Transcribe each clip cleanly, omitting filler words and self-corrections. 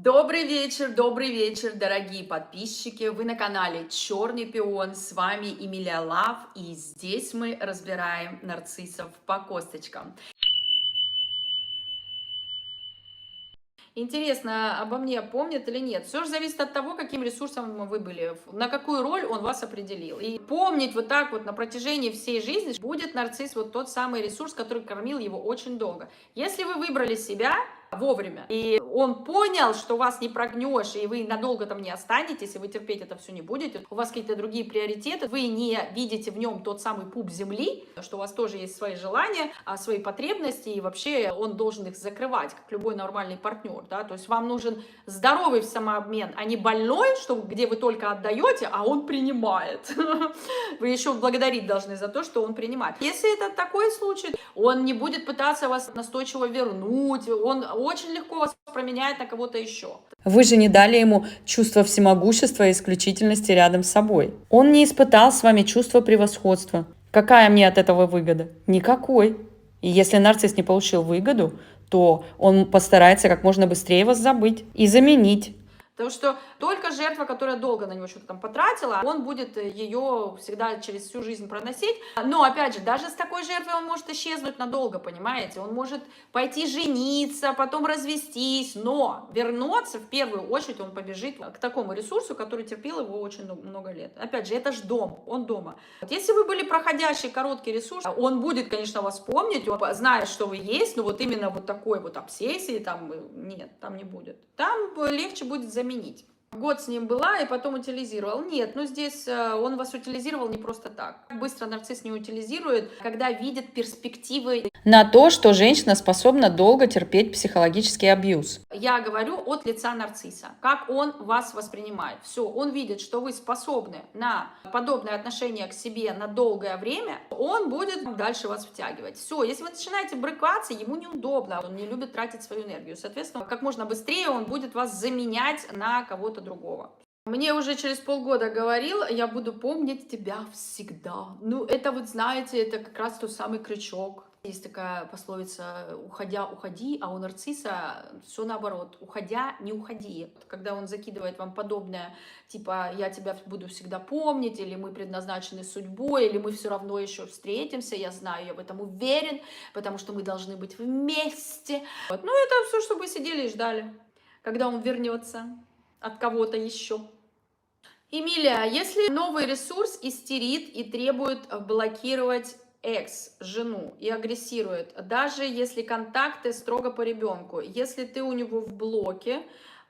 добрый вечер, дорогие подписчики. Вы на канале Черный пион. С вами Эмилия Лав. И здесь мы разбираем нарциссов по косточкам. Интересно, обо мне помнят или нет? Все же зависит от того, каким ресурсом вы были, на какую роль он вас определил. И помнить вот так вот на протяжении всей жизни будет нарцисс вот тот самый ресурс, который кормил его очень долго. Если вы выбрали себя вовремя, и он понял, что вас не прогнешь, и вы надолго там не останетесь, и вы терпеть это все не будете, у вас какие-то другие приоритеты, вы не видите в нем тот самый пуп земли, что у вас тоже есть свои желания, свои потребности, и вообще он должен их закрывать, как любой нормальный партнер, да, то есть вам нужен здоровый самообмен, а не больной, что, где вы только отдаете, а он принимает. Вы еще благодарить должны за то, что он принимает. Если это такой случай, он не будет пытаться вас настойчиво вернуть, он очень легко вас променяет на кого-то еще. Вы же не дали ему чувство всемогущества и исключительности рядом с собой. Он не испытал с вами чувство превосходства. Какая мне от этого выгода? Никакой. И если нарцисс не получил выгоду, то он постарается как можно быстрее вас забыть и заменить. Потому что только жертва, которая долго на него что-то там потратила, он будет ее всегда через всю жизнь проносить. Но, опять же, даже с такой жертвой он может исчезнуть надолго, понимаете? Он может пойти жениться, потом развестись, но вернуться, в первую очередь, он побежит к такому ресурсу, который терпел его очень много лет. Опять же, это ж дом, он дома. Вот если вы были проходящий короткий ресурс, он будет, конечно, вас помнить, он знает, что вы есть, но вот именно вот такой вот обсессии там нет, там не будет. Там легче будет заменить. Год с ним была и потом утилизировал. Нет, ну здесь он вас утилизировал не просто так. Быстро нарцисс не утилизирует, когда видит перспективы На то, что женщина способна долго терпеть психологический абьюз. Я говорю от лица нарцисса, как он вас воспринимает. Все, он видит, что вы способны на подобное отношение к себе на долгое время, он будет дальше вас втягивать. Все, если вы начинаете брыкаться, ему неудобно, он не любит тратить свою энергию. Соответственно, как можно быстрее он будет вас заменять на кого-то другого. Мне уже через полгода говорил, я буду помнить тебя всегда. Ну, это вот, знаете, это как раз тот самый крючок. Есть такая пословица «уходя, уходи», а у нарцисса все наоборот. «Уходя, не уходи». Когда он закидывает вам подобное, типа «я тебя буду всегда помнить», или «мы предназначены судьбой», или «мы все равно еще встретимся», я знаю, я в этом уверен, потому что мы должны быть вместе. Вот. Ну, это все, чтобы вы сидели и ждали, когда он вернется от кого-то еще. Эмилия, если новый ресурс истерит и требует блокировать жену, и агрессирует, даже если контакты строго по ребенку, если ты у него в блоке,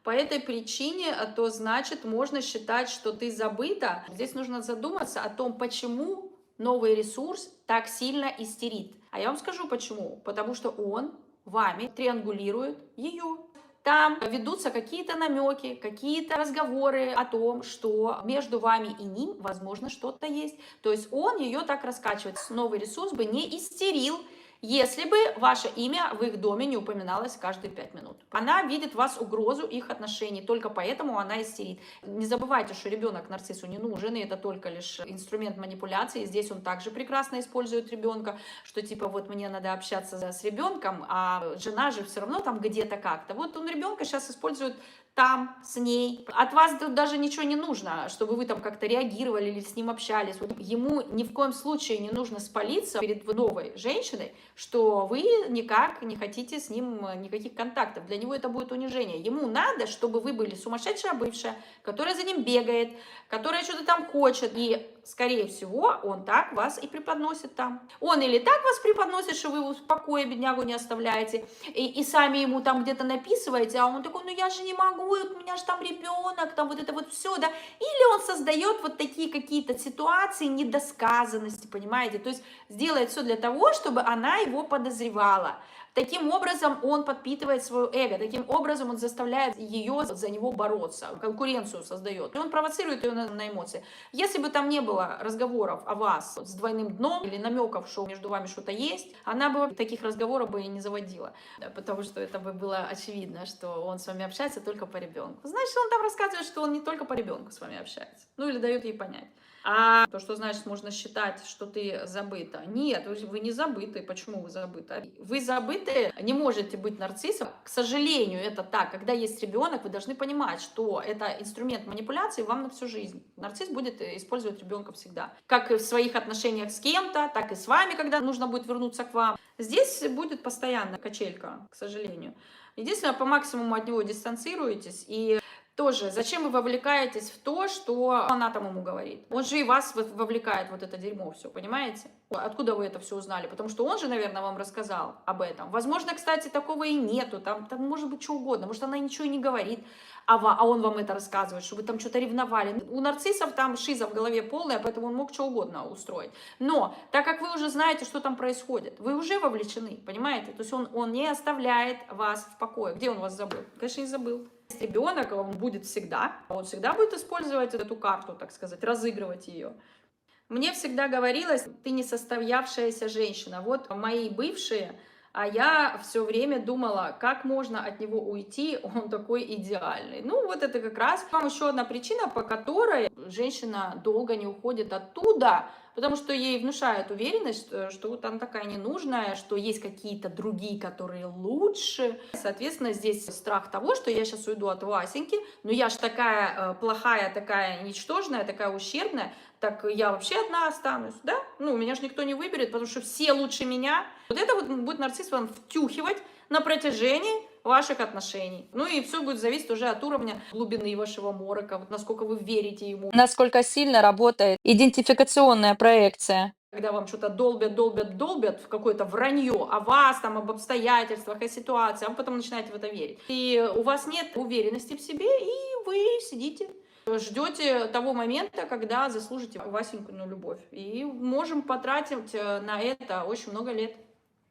по этой причине, то значит можно считать, что ты забыта. Здесь нужно задуматься о том, почему новый ресурс так сильно истерит. А я вам скажу почему. Потому что он вами триангулирует ее. Там ведутся какие-то намеки, какие-то разговоры о том, что между вами и ним, возможно, что-то есть. То есть он ее так раскачивает. Новый ресурс бы не истерил, если бы ваше имя в их доме не упоминалось каждые 5 минут. Она видит в вас угрозу их отношений, только поэтому она истерит. Не забывайте, что ребенок нарциссу не нужен, и это только лишь инструмент манипуляции. Здесь он также прекрасно использует ребенка, что типа вот мне надо общаться с ребенком, а жена же все равно там где-то как-то. Вот он ребенка сейчас использует там, с ней. От вас тут даже ничего не нужно, чтобы вы там как-то реагировали или с ним общались. Вот ему ни в коем случае не нужно спалиться перед новой женщиной, что вы никак не хотите с ним никаких контактов. Для него это будет унижение. Ему надо, чтобы вы были сумасшедшая бывшая, которая за ним бегает, которая что-то там хочет. И, скорее всего, он так вас и преподносит там. Он или так вас преподносит, что вы в покое беднягу не оставляете, и сами ему там где-то написываете, а он такой, ну я же не могу, у меня же там ребенок, там вот это вот все, да. Или он создает вот такие какие-то ситуации недосказанности, понимаете, то есть сделает все для того, чтобы она его подозревала. Таким образом он подпитывает свое эго, таким образом он заставляет ее за него бороться, конкуренцию создает. И он провоцирует ее на эмоции. Если бы там не было разговоров о вас с двойным дном или намеков, что между вами что-то есть, она бы таких разговоров бы и не заводила. Потому что это бы было очевидно, что он с вами общается только по ребенку. Значит, он там рассказывает, что он не только по ребенку с вами общается. Ну или дает ей понять. А то, что значит, можно считать, что ты забыта. Нет, вы не забыты. Почему вы забыты? Вы забыты, не можете быть нарциссом. К сожалению, это так. Когда есть ребенок, вы должны понимать, что это инструмент манипуляции вам на всю жизнь. Нарцисс будет использовать ребенка всегда. Как и в своих отношениях с кем-то, так и с вами, когда нужно будет вернуться к вам. Здесь будет постоянно качелька, к сожалению. Единственное, по максимуму от него дистанцируетесь. И тоже, зачем вы вовлекаетесь в то, что она там ему говорит? Он же и вас вовлекает в вот это дерьмо все, понимаете? Откуда вы это все узнали? Потому что он же, наверное, вам рассказал об этом. Возможно, кстати, такого и нету. Там может быть что угодно. Может, она ничего и не говорит, а он вам это рассказывает, что вы там что-то ревновали. У нарциссов там шиза в голове полная, поэтому он мог что угодно устроить. Но, так как вы уже знаете, что там происходит, вы уже вовлечены, понимаете? То есть он не оставляет вас в покое. Где он вас забыл? Конечно, не забыл. Ребенок, он всегда будет использовать эту карту, так сказать, разыгрывать ее. Мне всегда говорилось, ты не состоявшаяся женщина. Вот мои бывшие, а я все время думала, как можно от него уйти, он такой идеальный. Ну, вот это как раз вам еще одна причина, по которой женщина долго не уходит оттуда, потому что ей внушают уверенность, что вот она такая ненужная, что есть какие-то другие, которые лучше. Соответственно, здесь страх того, что я сейчас уйду от Васеньки, но я же такая плохая, такая ничтожная, такая ущербная, так я вообще одна останусь, да? Ну, меня же никто не выберет, потому что все лучше меня. Вот это вот будет нарцисс вам втюхивать на протяжении ваших отношений. Ну и все будет зависеть уже от уровня глубины вашего морока, вот насколько вы верите ему. Насколько сильно работает идентификационная проекция. Когда вам что-то долбят в какое-то вранье о вас, там, об обстоятельствах, о ситуации, а вы потом начинаете в это верить. И у вас нет уверенности в себе, и вы сидите, ждете того момента, когда заслужите Васенькину любовь. И можем потратить на это очень много лет.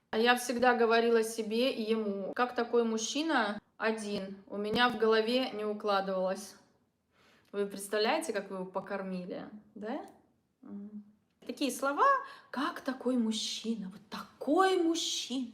А я всегда говорила себе и ему, как такой мужчина один, у меня в голове не укладывалось. Вы представляете, как вы его покормили, да? Такие слова, как такой мужчина, вот такой мужчина,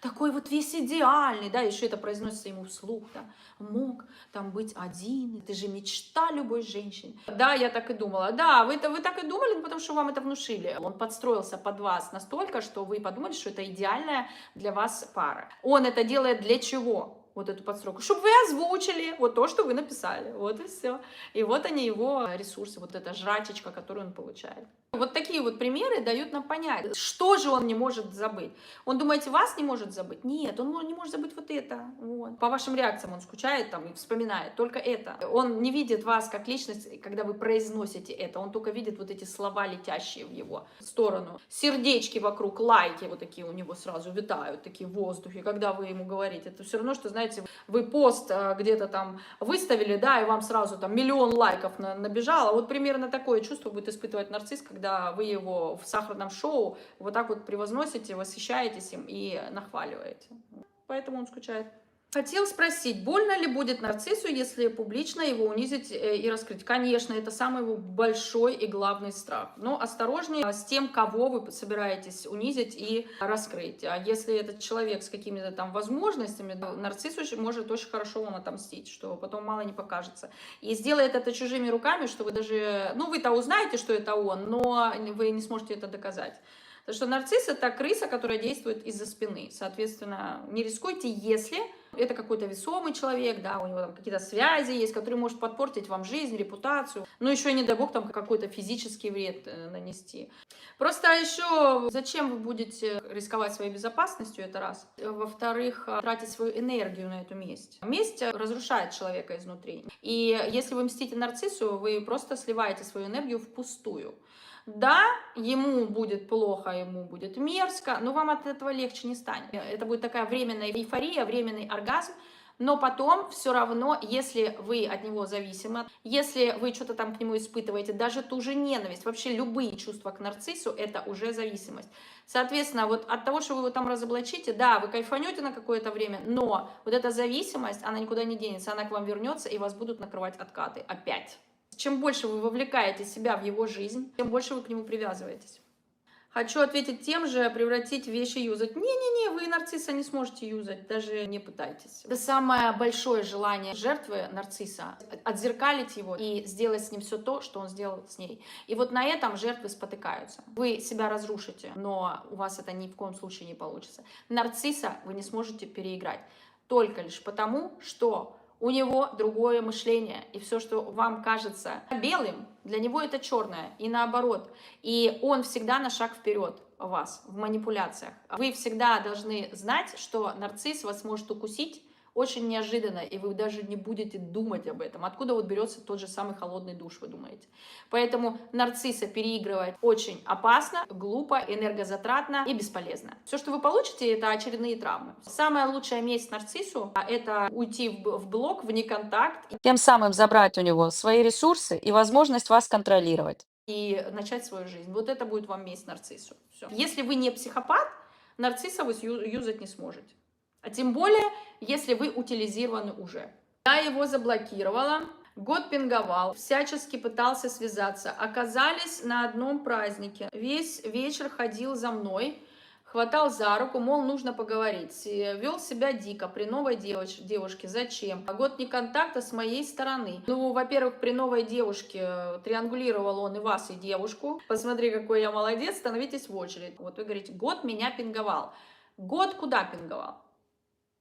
такой вот весь идеальный, да, еще это произносится ему вслух, да, мог там быть один, это же мечта любой женщины. Да, я так и думала, да, вы так и думали, ну, потому что вам это внушили. Он подстроился под вас настолько, что вы подумали, что это идеальная для вас пара. Он это делает для чего? Вот эту подстройку, чтобы вы озвучили вот то, что вы написали, вот и все. И вот они, его ресурсы, вот эта жрачечка, которую он получает. Вот такие вот примеры дают нам понять, что же он не может забыть. Он, думаете, вас не может забыть? Нет, он не может забыть вот это. Вот. По вашим реакциям он скучает там и вспоминает только это. Он не видит вас как личность, когда вы произносите это. Он только видит вот эти слова, летящие в его сторону. Сердечки вокруг, лайки вот такие у него сразу витают, такие в воздухе, когда вы ему говорите. Это все равно, что, знаете, вы пост где-то там выставили, да, и вам сразу там 1 000 000 лайков набежало. Вот примерно такое чувство будет испытывать нарцисс, когда вы его в сахарном шоу вот так вот превозносите, восхищаетесь им и нахваливаете. Поэтому он скучает. Хотел спросить, больно ли будет нарциссу, если публично его унизить и раскрыть? Конечно, это самый его большой и главный страх. Но осторожнее с тем, кого вы собираетесь унизить и раскрыть. А если этот человек с какими-то там возможностями, нарцисс может очень хорошо вам отомстить, что потом мало не покажется. И сделает это чужими руками, что вы даже... Ну, вы-то узнаете, что это он, но вы не сможете это доказать. Потому что нарцисс — это крыса, которая действует из-за спины. Соответственно, не рискуйте, если это какой-то весомый человек, да, у него там какие-то связи есть, который может подпортить вам жизнь, репутацию. Ну, еще и, не дай бог, там какой-то физический вред нанести. Просто еще зачем вы будете рисковать своей безопасностью, это раз. Во-вторых, тратить свою энергию на эту месть. Месть разрушает человека изнутри. И если вы мстите нарциссу, вы просто сливаете свою энергию впустую. Да, ему будет плохо, ему будет мерзко, но вам от этого легче не станет. Это будет такая временная эйфория, временный оргазм, но потом все равно, если вы от него зависимы, если вы что-то там к нему испытываете, даже ту же ненависть, вообще любые чувства к нарциссу, это уже зависимость. Соответственно, вот от того, что вы его там разоблачите, да, вы кайфанете на какое-то время, но вот эта зависимость, она никуда не денется, она к вам вернется, и вас будут накрывать откаты опять. Чем больше вы вовлекаете себя в его жизнь, тем больше вы к нему привязываетесь. Хочу ответить тем же, превратить в вещи юзать. Не-не-не, вы нарцисса не сможете юзать, даже не пытайтесь. Это самое большое желание жертвы нарцисса — отзеркалить его и сделать с ним все то, что он сделал с ней. И вот на этом жертвы спотыкаются. Вы себя разрушите, но у вас это ни в коем случае не получится. Нарцисса вы не сможете переиграть только лишь потому, что у него другое мышление, и все, что вам кажется белым, для него это черное, и наоборот. И он всегда на шаг вперед вас в манипуляциях. Вы всегда должны знать, что нарцисс вас может укусить очень неожиданно, и вы даже не будете думать об этом. Откуда вот берется тот же самый холодный душ, вы думаете? Поэтому нарцисса переигрывать очень опасно, глупо, энергозатратно и бесполезно. Все, что вы получите, это очередные травмы. Самая лучшая месть нарциссу — это уйти в блок, в неконтакт, Тем самым забрать у него свои ресурсы и возможность вас контролировать. и начать свою жизнь. Вот это будет вам месть нарциссу. Всё. Если вы не психопат, нарцисса вы юзать не сможете. А тем более, если вы утилизированы уже. Я его заблокировала, год пинговал, всячески пытался связаться. Оказались на одном празднике. Весь вечер ходил за мной, хватал за руку, мол, нужно поговорить. Вел себя дико при новой девушке. Зачем? Год не контакта с моей стороны. Ну, во-первых, при новой девушке триангулировал он и вас, и девушку. Посмотри, какой я молодец, становитесь в очередь. Вот вы говорите, год меня пинговал. Год куда пинговал?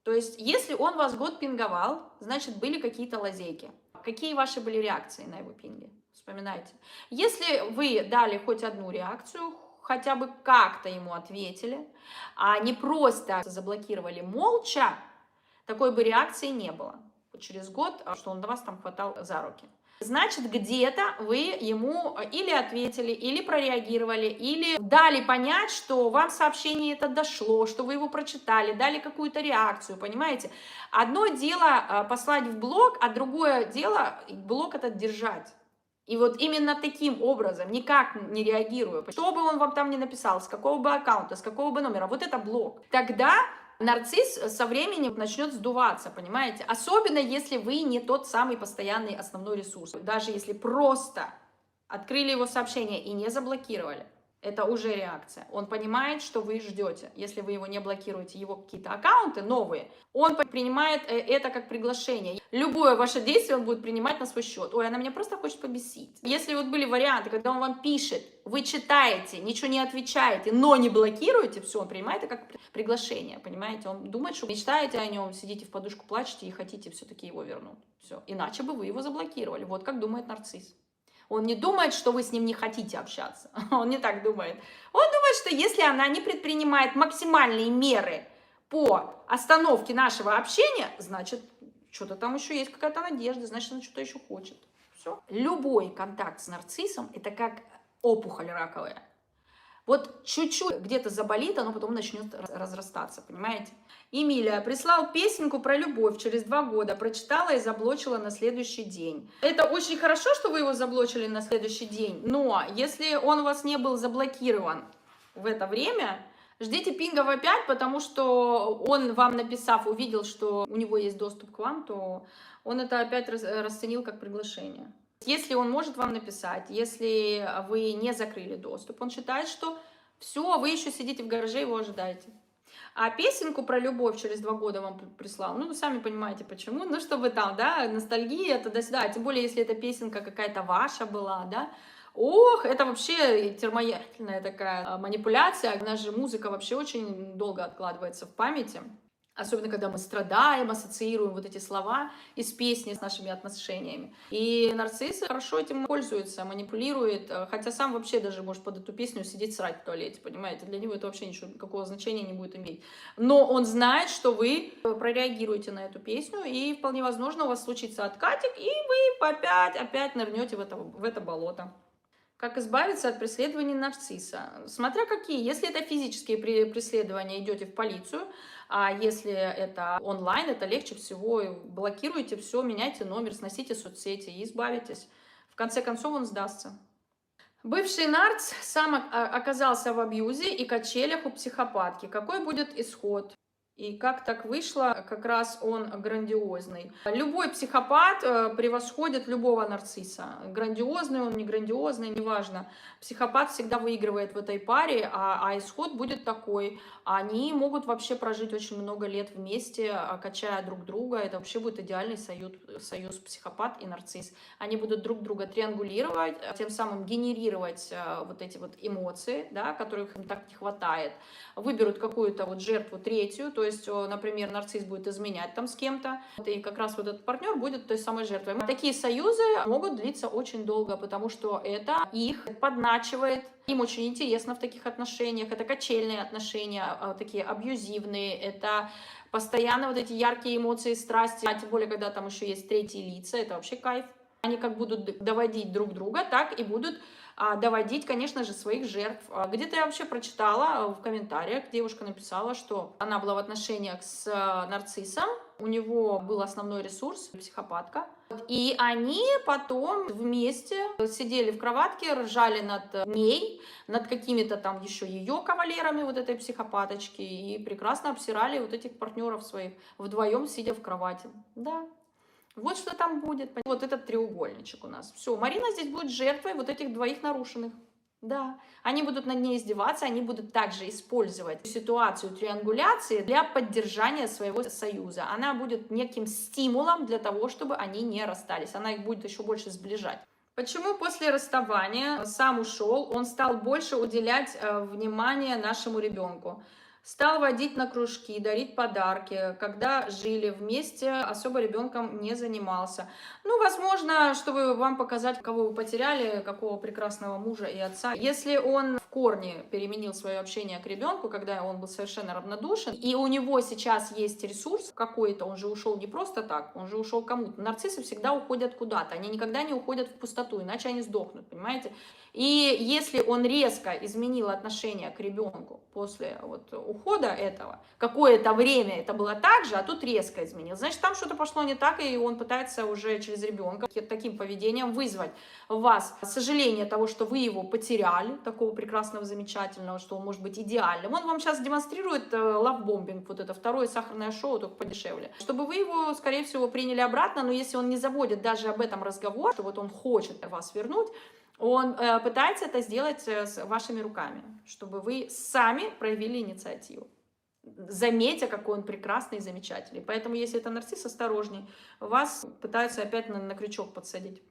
То есть, если он вас год пинговал, значит, были какие-то лазейки. Какие ваши были реакции на его пинги? Вспоминайте. Если вы дали хоть одну реакцию, хотя бы как-то ему ответили, а не просто заблокировали молча, такой бы реакции не было. Через год, что он на вас там хватал за руки. Значит, где-то вы ему или ответили, или прореагировали, или дали понять, что вам сообщение это дошло, что вы его прочитали, дали какую-то реакцию, понимаете? Одно дело послать в блог, а другое дело блог этот держать. И вот именно таким образом, никак не реагируя, что бы он вам там ни написал, с какого бы аккаунта, с какого бы номера, вот это блог. Тогда нарцисс со временем начнет сдуваться, понимаете? Особенно, если вы не тот самый постоянный основной ресурс. Даже если просто открыли его сообщение и не заблокировали, это уже реакция. Он понимает, что вы ждете. Если вы его не блокируете, его какие-то аккаунты новые, он принимает это как приглашение. Любое ваше действие он будет принимать на свой счет. Ой, она меня просто хочет побесить. Если вот были варианты, когда он вам пишет, вы читаете, ничего не отвечаете, но не блокируете, все, он принимает это как приглашение, понимаете? Он думает, что мечтаете о нем, сидите в подушку, плачете и хотите все-таки его вернуть. Все. Иначе бы вы его заблокировали. Вот как думает нарцисс. Он не думает, что вы с ним не хотите общаться. Он не так думает. Он думает, что если она не предпринимает максимальные меры по остановке нашего общения, значит, что-то там еще есть, какая-то надежда, значит, она что-то еще хочет. Все. Любой контакт с нарциссом – это как опухоль раковая. Вот чуть-чуть где-то заболит, оно потом начнет разрастаться, понимаете? Эмилия прислал песенку про любовь через 2 года, прочитала и заблочила на следующий день. Это очень хорошо, что вы его заблочили на следующий день, но если он у вас не был заблокирован в это время, ждите пингов опять, потому что он вам написав, увидел, что у него есть доступ к вам, то он это опять расценил как приглашение. Если он может вам написать, если вы не закрыли доступ, он считает, что все, вы еще сидите в гараже, его ожидаете. А песенку про любовь через 2 года вам прислал, ну, вы сами понимаете, почему, ну, чтобы там, да, ностальгия, туда-сюда, тем более, если эта песенка какая-то ваша была, да, ох, это вообще термоядерная такая манипуляция, у нас же музыка вообще очень долго откладывается в памяти. Особенно, когда мы страдаем, ассоциируем вот эти слова из песни с нашими отношениями. И нарцисс хорошо этим пользуется, манипулирует, хотя сам вообще даже может под эту песню сидеть срать в туалете, понимаете? Для него это вообще ничего, никакого значения не будет иметь. Но он знает, что вы прореагируете на эту песню, и вполне возможно у вас случится откатик, и вы опять нырнете в это болото. Как избавиться от преследований нарцисса? Смотря какие. Если это физические преследования, идете в полицию, а если это онлайн, это легче всего. Блокируйте все, меняйте номер, сносите соцсети и избавитесь. В конце концов он сдастся. Бывший нарц сам оказался в абьюзе и качелях у психопатки. Какой будет исход? И как так вышло, как раз он грандиозный. Любой психопат превосходит любого нарцисса. Грандиозный он, не грандиозный, неважно. Психопат всегда выигрывает в этой паре, а исход будет такой. Они могут вообще прожить очень много лет вместе, качая друг друга. Это вообще будет идеальный союз психопат и нарцисс. Они будут друг друга триангулировать, тем самым генерировать вот эти вот эмоции, да, которых им так не хватает. Выберут какую-то вот жертву третью, то есть, например, нарцисс будет изменять там с кем-то, и как раз вот этот партнер будет той самой жертвой. Такие союзы могут длиться очень долго, потому что это их подначивает. Им очень интересно в таких отношениях. Это качельные отношения, такие абьюзивные, это постоянно вот эти яркие эмоции, страсти, а тем более, когда там еще есть третьи лица, это вообще кайф. Они как будут доводить друг друга, так и будут доводить, конечно же, своих жертв. Где-то я вообще прочитала в комментариях, девушка написала, что она была в отношениях с нарциссом, у него был основной ресурс, психопатка, и они потом вместе сидели в кроватке, ржали над ней, над какими-то там еще ее кавалерами, вот этой психопаточки, и прекрасно обсирали вот этих партнеров своих вдвоем, сидя в кровати. Да. Вот что там будет. Вот этот треугольничек у нас. Все, Марина здесь будет жертвой вот этих двоих нарушенных. Да, они будут над ней издеваться, они будут также использовать ситуацию триангуляции для поддержания своего союза. Она будет неким стимулом для того, чтобы они не расстались. Она их будет еще больше сближать. Почему после расставания сам ушел, он стал больше уделять внимание нашему ребенку? Стал водить на кружки, дарить подарки. Когда жили вместе, особо ребенком не занимался. Ну, возможно, чтобы вам показать, кого вы потеряли, какого прекрасного мужа и отца. Если он в корне переменил свое общение к ребенку, когда он был совершенно равнодушен, и у него сейчас есть ресурс какой-то, он же ушел не просто так, он же ушел кому-то. Нарциссы всегда уходят куда-то, они никогда не уходят в пустоту, иначе они сдохнут, понимаете? И если он резко изменил отношение к ребенку после вот ухода этого, какое-то время это было так же, а тут резко изменил, значит, там что-то пошло не так, и он пытается уже через ребенка таким поведением вызвать в вас сожаление того, что вы его потеряли, такого прекрасного, замечательного, что он может быть идеальным. Он вам сейчас демонстрирует лавбомбинг, вот это второе сахарное шоу, только подешевле, чтобы вы его, скорее всего, приняли обратно, но если он не заводит даже об этом разговор, что вот он хочет вас вернуть, он пытается это сделать с вашими руками, чтобы вы сами проявили инициативу, заметя, какой он прекрасный и замечательный. Поэтому, если это нарцисс, осторожней, вас пытаются опять на крючок подсадить.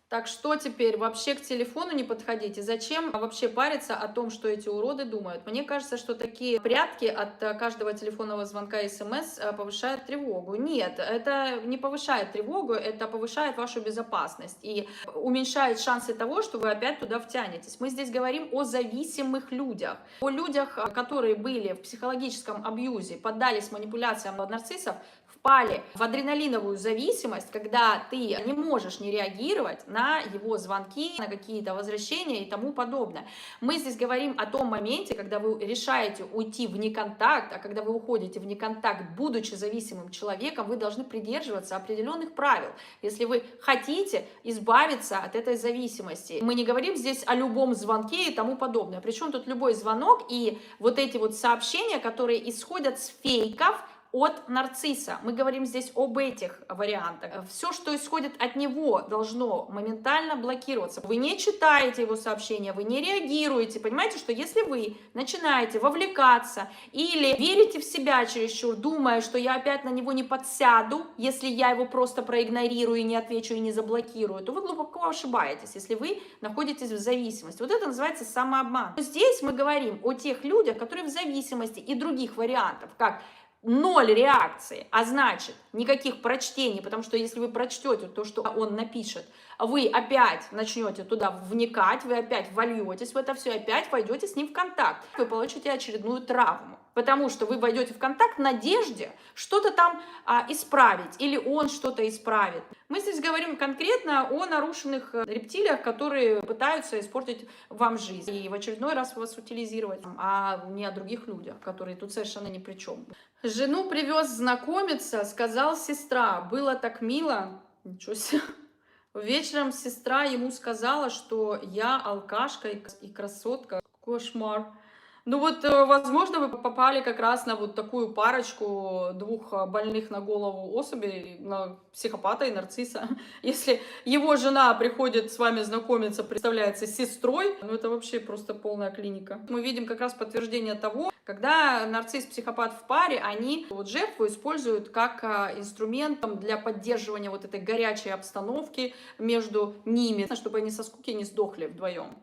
Так что теперь? Вообще к телефону не подходите. Зачем вообще париться о том, что эти уроды думают? Мне кажется, что такие прятки от каждого телефонного звонка и смс повышают тревогу. Нет, это не повышает тревогу, это повышает вашу безопасность и уменьшает шансы того, что вы опять туда втянетесь. Мы здесь говорим о зависимых людях. О людях, которые были в психологическом абьюзе, поддались манипуляциям нарциссов, впали в адреналиновую зависимость, когда ты не можешь не реагировать на его звонки, на какие-то возвращения и тому подобное. Мы здесь говорим о том моменте, когда вы решаете уйти в неконтакт, а когда вы уходите в неконтакт, будучи зависимым человеком, вы должны придерживаться определенных правил, если вы хотите избавиться от этой зависимости. Мы не говорим здесь о любом звонке и тому подобное. Причем тут любой звонок и вот эти вот сообщения, которые исходят с фейков, от нарцисса. Мы говорим здесь об этих вариантах. Все, что исходит от него, должно моментально блокироваться. Вы не читаете его сообщения, вы не реагируете. Понимаете, что если вы начинаете вовлекаться или верите в себя чересчур, думая, что я опять на него не подсяду, если я его просто проигнорирую и не отвечу и не заблокирую, то вы глубоко ошибаетесь, если вы находитесь в зависимости. Вот это называется самообман. Здесь мы говорим о тех людях, которые в зависимости, и других вариантов, как 0 реакции, а значит никаких прочтений, потому что если вы прочтете то, что он напишет, вы опять начнете туда вникать, вы опять вольетесь в это все, опять войдете с ним в контакт. Вы получите очередную травму, потому что вы войдете в контакт в надежде что-то там исправить, или он что-то исправит. Мы здесь говорим конкретно о нарушенных рептилиях, которые пытаются испортить вам жизнь и в очередной раз вас утилизировать, а не о других людях, которые тут совершенно ни при чем. Жену привез знакомиться, сказал сестра, было так мило, ничего себе. Вечером сестра ему сказала, что я алкашка и красотка. Кошмар. Ну вот, возможно, вы попали как раз на вот такую парочку двух больных на голову особей, на психопата и нарцисса. Если его жена приходит с вами знакомиться, представляется сестрой, ну это вообще просто полная клиника. Мы видим как раз подтверждение того, когда нарцисс-психопат в паре, они вот жертву используют как инструментом для поддерживания вот этой горячей обстановки между ними, чтобы они со скуки не сдохли вдвоем.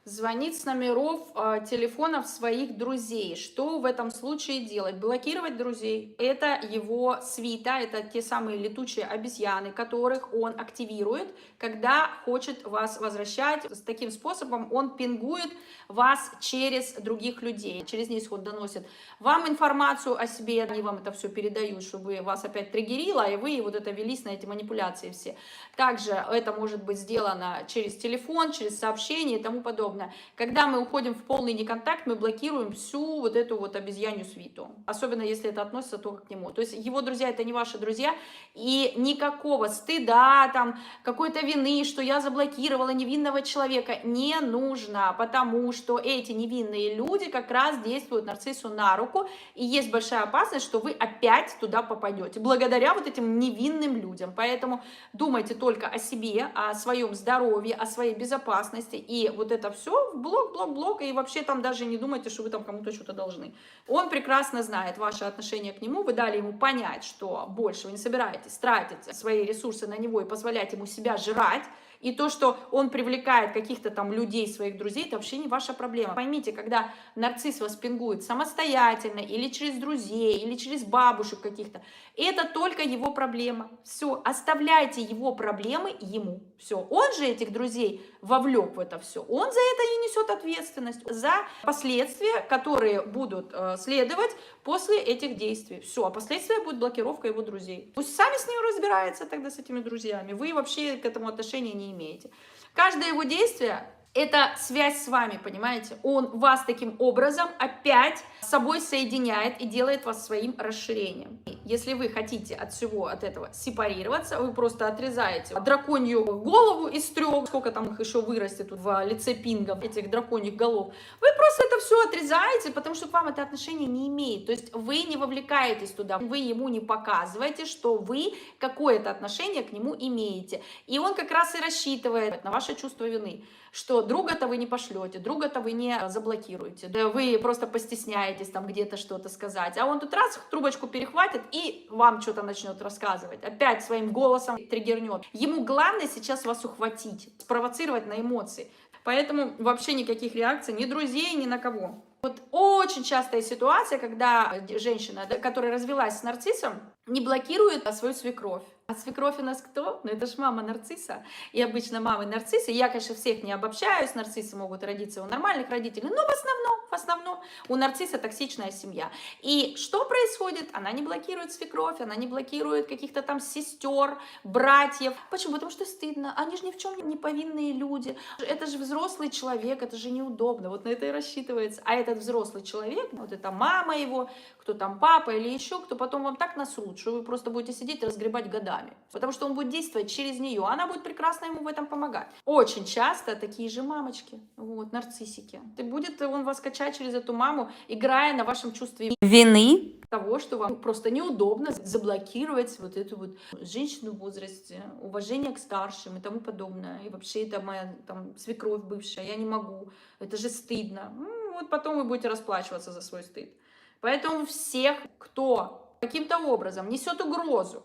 Звонить с номеров телефонов своих друзей. Что в этом случае делать? Блокировать друзей. Это его свита, это те самые летучие обезьяны, которых он активирует, когда хочет вас возвращать. С таким способом он пингует вас через других людей. Через них он доносит вам информацию о себе, они вам это все передают, чтобы вас опять триггерило, и вы вот это велись на эти манипуляции все. Также это может быть сделано через телефон, через сообщения и тому подобное. Когда мы уходим в полный неконтакт, мы блокируем всю вот эту вот обезьянью свиту. Особенно, если это относится только к нему. То есть его друзья — это не ваши друзья. И никакого стыда, там, какой-то вины, что я заблокировала невинного человека, не нужно. Потому что эти невинные люди как раз действуют нарциссу на руку. И есть большая опасность, что вы опять туда попадете. Благодаря вот этим невинным людям. Поэтому думайте только о себе, о своем здоровье, о своей безопасности. И вот это все в блок, и вообще там даже не думайте, что вы там кому-то что-то должны. Он прекрасно знает ваше отношение к нему, вы дали ему понять, что больше вы не собираетесь тратить свои ресурсы на него и позволять ему себя жрать. И то, что он привлекает каких-то там людей, своих друзей, это вообще не ваша проблема. Поймите, когда нарцисс вас пингует самостоятельно, или через друзей, или через бабушек каких-то, это только его проблема. Все, оставляйте его проблемы ему. Все, он же этих друзей вовлек в это все. Он за это и несет ответственность, за последствия, которые будут следовать после этих действий. Все, а последствия будет блокировка его друзей. Пусть сами с ним разбирается тогда, с этими друзьями. Вы вообще к этому отношения не имеете. Каждое его действие — это связь с вами, понимаете? Он вас таким образом опять с собой соединяет и делает вас своим расширением. Если вы хотите от всего от этого сепарироваться, вы просто отрезаете драконью голову из 3, сколько там их еще вырастет в лице пингов, этих драконьих голов. Вы просто это все отрезаете, потому что к вам это отношение не имеет. То есть вы не вовлекаетесь туда, вы ему не показываете, что вы какое-то отношение к нему имеете. И он как раз и рассчитывает на ваше чувство вины, что друга-то вы не пошлете, друга-то вы не заблокируете, да вы просто постесняетесь там где-то что-то сказать, а он тут раз трубочку перехватит и вам что-то начнет рассказывать, опять своим голосом триггернет. Ему главное сейчас вас ухватить, спровоцировать на эмоции, поэтому вообще никаких реакций ни друзей, ни на кого. Вот очень частая ситуация, когда женщина, которая развелась с нарциссом, не блокирует свою свекровь. А свекровь у нас кто? Ну это ж мама нарцисса. И обычно мамы нарциссы, я, конечно, всех не обобщаюсь, нарциссы могут родиться у нормальных родителей, но в основном у нарцисса токсичная семья. И что происходит? Она не блокирует свекровь, она не блокирует каких-то там сестер, братьев. Почему? Потому что стыдно. Они же ни в чем не повинные люди. Это же взрослый человек, это же неудобно. Вот на это и рассчитывается. А этот взрослый человек, вот это мама его, кто там папа или еще кто, потом вам так насрут, что вы просто будете сидеть и разгребать годами. Потому что он будет действовать через нее, она будет прекрасно ему в этом помогать. Очень часто такие же мамочки, вот, нарциссики. И будет он вас качать через эту маму, играя на вашем чувстве Вины. того, что вам просто неудобно заблокировать вот эту вот женщину в возрасте, уважение к старшим и тому подобное. И вообще это моя там свекровь бывшая, я не могу, это же стыдно. Ну, вот потом вы будете расплачиваться за свой стыд. Поэтому всех, кто каким-то образом несет угрозу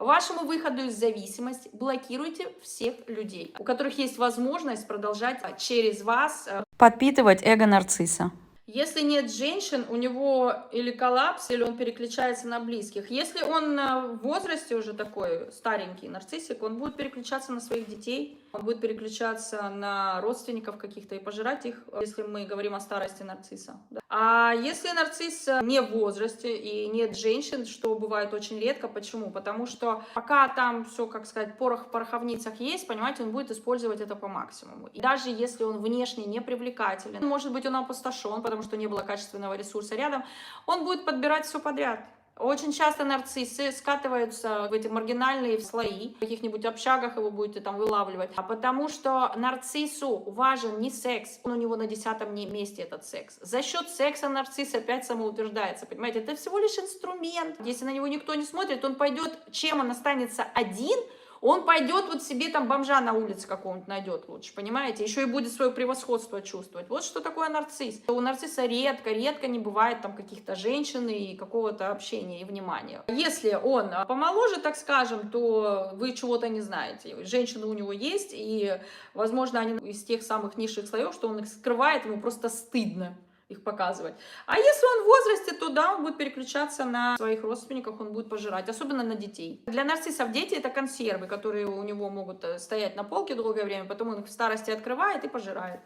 вашему выходу из зависимости, блокируйте всех людей, у которых есть возможность продолжать через вас Подпитывать эго нарцисса. Если нет женщин, у него или коллапс, или он переключается на близких. Если он в возрасте уже такой старенький нарциссик, он будет переключаться на своих детей, он будет переключаться на родственников каких-то и пожирать их, если мы говорим о старости нарцисса. Да. А если нарцисс не в возрасте и нет женщин, что бывает очень редко, почему? Потому что пока там все, как сказать, порох в пороховницах есть, понимаете, он будет использовать это по максимуму. И даже если он внешне не привлекателен, может быть, он опустошен, потому что не было качественного ресурса рядом, он будет подбирать все подряд. Очень часто нарциссы скатываются в эти маргинальные слои, в каких-нибудь общагах его будете там вылавливать, а потому что нарциссу важен не секс, он у него на 10-м месте этот секс. За счет секса нарцисс опять самоутверждается, понимаете, это всего лишь инструмент. Если на него никто не смотрит, он пойдет, чем он останется один, он пойдет вот себе там бомжа на улице какого-нибудь найдет лучше, понимаете? Еще и будет свое превосходство чувствовать. Вот что такое нарцисс. У нарцисса редко не бывает там каких-то женщин и какого-то общения и внимания. Если он помоложе, так скажем, то вы чего-то не знаете. Женщины у него есть, и, возможно, они из тех самых низших слоев, что он их скрывает, ему просто стыдно их показывать. А если он в возрасте, то да, он будет переключаться на своих родственников, он будет пожирать, особенно на детей. Для нарциссов дети — это консервы, которые у него могут стоять на полке долгое время, потом он их в старости открывает и пожирает.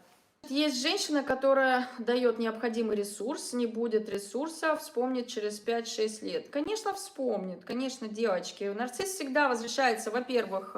Есть женщина, которая дает необходимый ресурс, не будет ресурса, вспомнит через 5-6 лет. Конечно, вспомнит, конечно, девочки. Нарцисс всегда возвращается, во-первых,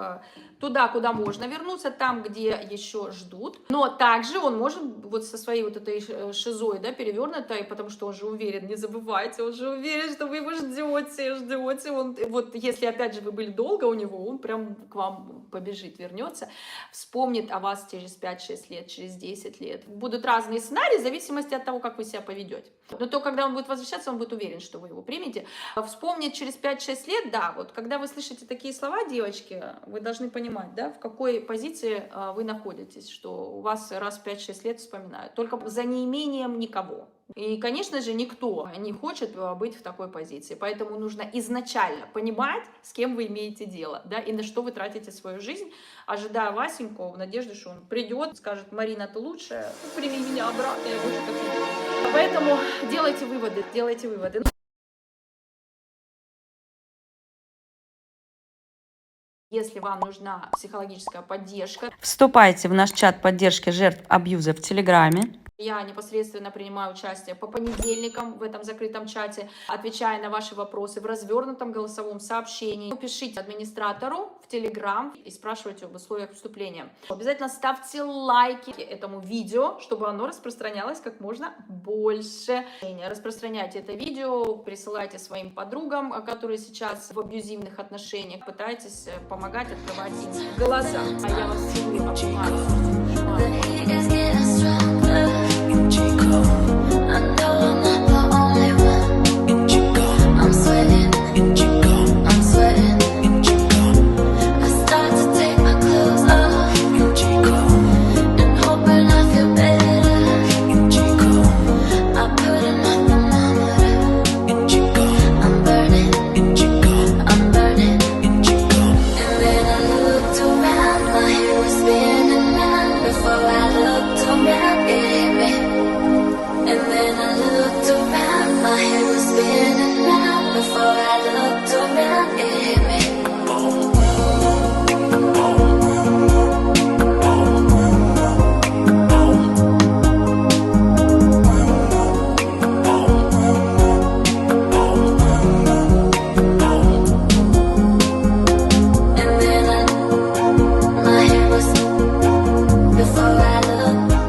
туда, куда можно вернуться, там, где еще ждут. Но также он может вот со своей вот этой шизой, да, перевернутой, потому что он же уверен, не забывайте, он же уверен, что вы его ждете. Он, вот если, опять же, вы были долго у него, он прям к вам побежит, вернется, вспомнит о вас через 5-6 лет, через 10 лет. Будут разные сценарии в зависимости от того, как вы себя поведете. Но то, когда он будет возвращаться, он будет уверен, что вы его примете. Вспомнить через 5-6 лет, да, вот когда вы слышите такие слова, девочки, вы должны понимать, да, в какой позиции вы находитесь, что у вас раз в 5-6 лет вспоминают. Только за неимением никого. И, конечно же, никто не хочет быть в такой позиции, поэтому нужно изначально понимать, с кем вы имеете дело, да, и на что вы тратите свою жизнь, ожидая Васеньку в надежде, что он придет, скажет: Марина, ты лучшая, прими меня обратно, я больше так не буду. Поэтому делайте выводы. Если вам нужна психологическая поддержка, Вступайте в наш чат поддержки жертв абьюза в Телеграме. я непосредственно принимаю участие по понедельникам в этом закрытом чате, отвечая на ваши вопросы в развернутом голосовом сообщении. Пишите администратору в Телеграм и спрашивайте об условиях вступления. Обязательно ставьте лайки этому видео, чтобы оно распространялось как можно больше. Распространяйте это видео, присылайте своим подругам, которые сейчас в абьюзивных отношениях. Пытайтесь помогать открывать им глаза. А я вас целую, обнимаю. J. Cole.